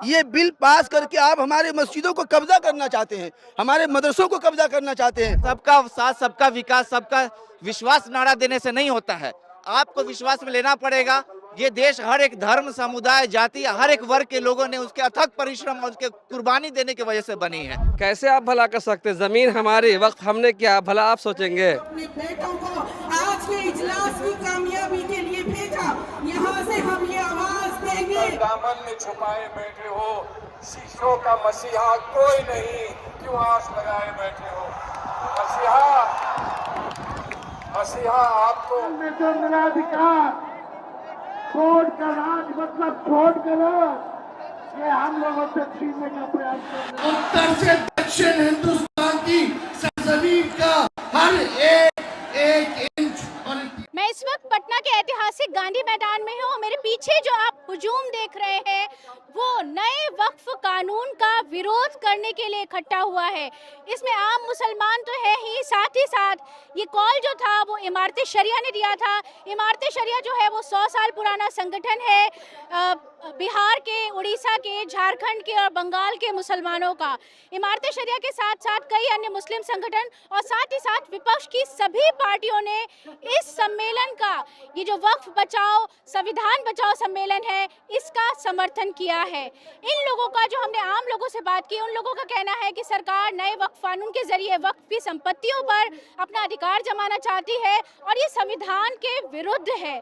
ये bill pass करके आप हमारे मस्जिदों को कब्जा करना चाहते हैं, हमारे मदरसों को कब्जा करना चाहते हैं। सबका साथ, सबका विकास, सबका विश्वास नारा देने से नहीं होता है। आपको विश्वास में लेना पड़ेगा। ये देश हर एक धर्म, समुदाय, जाति, हर एक वर्ग के लोगों ने उसके अथक परिश्रम और उसके कुर्बानी देने की वजह से बनी है। कैसे आप भला कर सकते हैं? जमीन हमारी, वक्त हमने किया, भला आप सोचेंगे। अपने बेटों को आज के इजलास की कामयाबी के लिए भेजा। यहाँ से हम ये आवाज देंगे। दामन में छुपाए बैठे हो, शीशों का मसीहा कोई नहीं, क्यों आस लगाए बैठे हो? मसीहा, मसीहा आपको जो निराधिकार छोड़कर राज मतलब छोड़कर ये हम लोगों से छीनने का प्रयास कर रहे हैं। उत्तर से दक्षिण हिंदुस्तान की सरजमीन का हर एक इंच। और मैं इस वक्त पटना के ऐतिहासिक गांधी मैदान में हूँ। मेरे पीछे जो आप हुजूम देख रहे हैं वो नए वक्फ कानून का विरोध करने के लिए इकट्ठा हुआ है। इसमें आम मुसलमान तो है ही, साथ ही साथ ये कॉल जो था वो इमारत शरिया ने दिया था। इमारत शरिया जो है वो 100 साल पुराना संगठन है, बिहार के, उड़ीसा के, झारखंड के और बंगाल के मुसलमानों का। इमारत शरिया के साथ साथ कई अन्य मुस्लिम संगठन और साथ ही साथ विपक्ष की सभी पार्टियों ने इस सम्मेलन का, ये जो वक्फ बचाओ संविधान बचाओ सम्मेलन है, इसका समर्थन किया है। इन लोगों का, जो हमने आम लोगों से बात की, उन लोगों का कहना है कि सरकार नए वक्फ कानून के जरिए वक्फ की संपत्तियों पर अपना अधिकार जमाना चाहती है और ये संविधान के विरुद्ध है।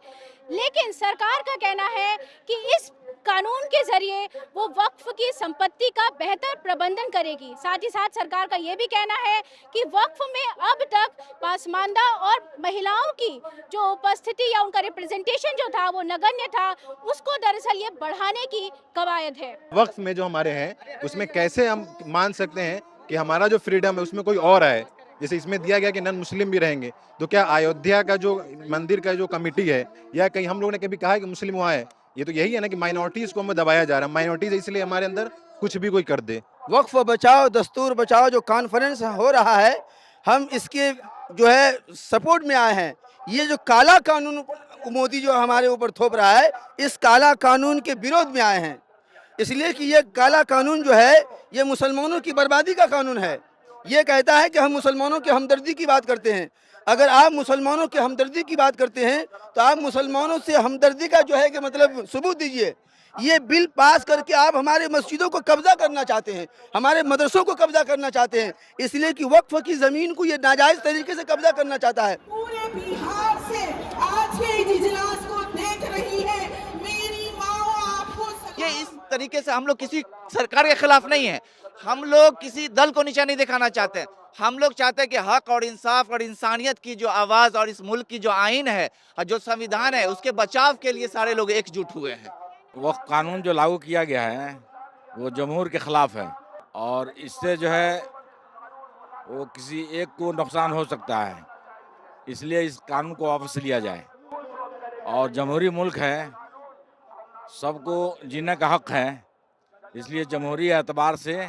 लेकिन सरकार का कहना है कि इस कानून के जरिए वो वक्फ की संपत्ति का बेहतर प्रबंधन करेगी। साथ ही साथ सरकार का ये भी कहना है कि वक्फ में अब तक पासमानदा और महिलाओं की जो उपस्थिति या उनका रिप्रेजेंटेशन जो था वो नगण्य था, उसको दरअसल ये बढ़ाने की कवायद है। वक्फ में जो हमारे हैं उसमें कैसे हम मान सकते हैं कि हमारा जो फ्रीडम है उसमें कोई और आए? जैसे इसमें दिया गया कि नन मुस्लिम भी रहेंगे, तो क्या अयोध्या का जो मंदिर का जो कमेटी है या कहीं हम लोगों ने कभी कहा है कि मुस्लिम वहाँ है? ये तो यही है ना कि माइनॉरिटीज को हमें दबाया जा रहा है। माइनॉरिटीज इसलिए हमारे अंदर कुछ भी कोई कर दे। वक्फ बचाओ दस्तूर बचाओ जो कॉन्फ्रेंस हो रहा है, हम इसके जो है सपोर्ट में आए हैं। ये जो काला कानून मोदी जो हमारे ऊपर थोप रहा है, इस काला कानून के विरोध में आए हैं। इसलिए कि ये काला कानून जो है ये मुसलमानों की बर्बादी का कानून है। ये कहता है कि हम मुसलमानों की हमदर्दी की बात करते हैं। अगर आप मुसलमानों की हमदर्दी की बात करते हैं तो आप मुसलमानों से हमदर्दी का जो है कि मतलब सबूत दीजिए। ये बिल पास करके आप हमारे मस्जिदों को कब्जा करना चाहते हैं, हमारे मदरसों को कब्जा करना चाहते हैं, इसलिए कि वक्फ की ज़मीन को ये नाजायज़ तरीके से कब्जा करना चाहता है। पूरे बिहार से आज के इजलास को देख रही है मेरी माँ। आपको ये इस तरीके से हम लोग किसी सरकार के खिलाफ नहीं है, हम लोग किसी दल को नीचा नहीं दिखाना चाहते हैं। हम लोग चाहते हैं कि हक और इंसाफ और इंसानियत की जो आवाज़ और इस मुल्क की जो आइन है और जो संविधान है उसके बचाव के लिए सारे लोग एकजुट हुए हैं। वक्फ कानून जो लागू किया गया है वो जमहूर के ख़िलाफ़ है और इससे जो है वो किसी एक को नुकसान हो सकता है, इसलिए इस कानून को वापस लिया जाए। और जमहूरी मुल्क है, सबको जीने का हक़ है, इसलिए जमहूरी एतबार से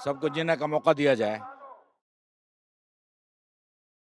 सबको जीने का मौका दिया जाए।